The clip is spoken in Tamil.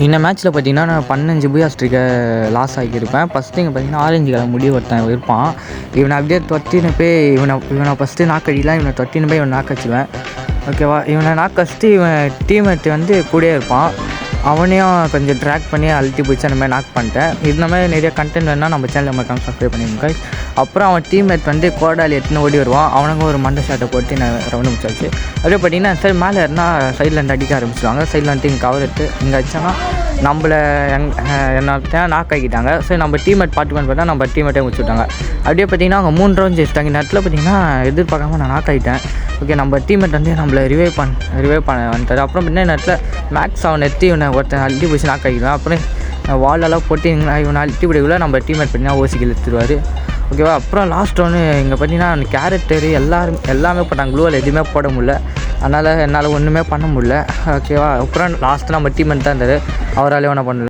இந்த மேட்ச்சில் பார்த்தீங்கன்னா நான் 15 பூயா ஸ்ட்ரிக்கை லாஸ் ஆகியிருப்பேன். ஃபஸ்ட்டு இங்கே பார்த்தீங்கன்னா ஆரஞ்சு கலர் முடி ஒருத்தன் இருப்பான். இவனை அப்படியே தொத்தின்னு போய் இவனை ஃபஸ்ட்டு நாக்கடிலாம், இவனை தொத்தின்னு போய் இவனை நாக்கடிச்சிடுவேன். ஓகேவா? இவனை நாக்கடிச்சிட்டு இவன் டீம்மேட் வந்து கூடயே இருப்பான். அவனையும் கொஞ்சம் ட்ராக் பண்ணி அழுத்தி பிடிச்சி அந்த மாதிரி நாக் பண்ணிட்டேன். இந்த மாதிரி நிறைய கண்டென்ட் வேணால் நம்ம சேனலில் மறக்காம சப்ஸ்கிரைப் பண்ணிடுங்க. அப்புறம் அவன் டீம்மேட் வந்து கோடாலி எடுத்துன்னு ஓடி வருவான். அவனுக்கும் ஒரு மண்டை ஷாட்டை போட்டு நான் ரவுண்டு முடிச்சாச்சு. அப்படியே பார்த்தீங்கன்னா சரி மேலே இருந்தால் சைடில் இருந்து அடிக்க ஆரம்பிச்சிடுவாங்க. சைடில் வந்துட்டு இங்கே கவர் எடுத்து இங்கே வச்சோன்னா நம்மளை என்ன நாக் ஆக்கிட்டாங்க. சரி நம்ம டீம்மேட் பார்த்துக்கன்னு பார்த்தா நம்ம டீம்மேட்டே முடிச்சுட்டாங்க. அப்படியே பார்த்தீங்கன்னா அவங்க 3 ரவுண்ட் ஜெயிச்சிட்டாங்க. இந்த இடத்துல பார்த்தீங்கன்னா எதிர்பார்க்காம நான் நாக் ஆகிட்டேன். ஓகே, நம்ம டீம்மேட் வந்து நம்மளை ரிவைவ் பண்ண வந்துட்டார். அப்புறம் பின்ன நேரத்தில் மேக்ஸ் அவனை எத்தி இவனை ஒருத்தன் அழுத்தி பிடிச்சி நாக் ஆகிடுவேன். அப்புறம் வாலெல்லாம் போட்டு இவனை அழுத்தி பிடிக்கல நம்ம டீம்மேட் பார்த்தீங்கன்னா ஓசிக்கில் எடுத்துருவார். ஓகேவா? அப்புறம் லாஸ்ட் ஒன்று இங்கே பார்த்தீங்கன்னா அந்த கேரக்டரு எல்லாமே போட்டாங்க. க்ளூவால் எதுவுமே போட முடியல. அதனால் என்னால் ஒன்றுமே பண்ண முடியல. ஓகேவா? அப்புறம் லாஸ்ட்டு நம்ம டீம்மேட் தான் இருந்தார். அவரால் ஒன்றும் பண்ணல.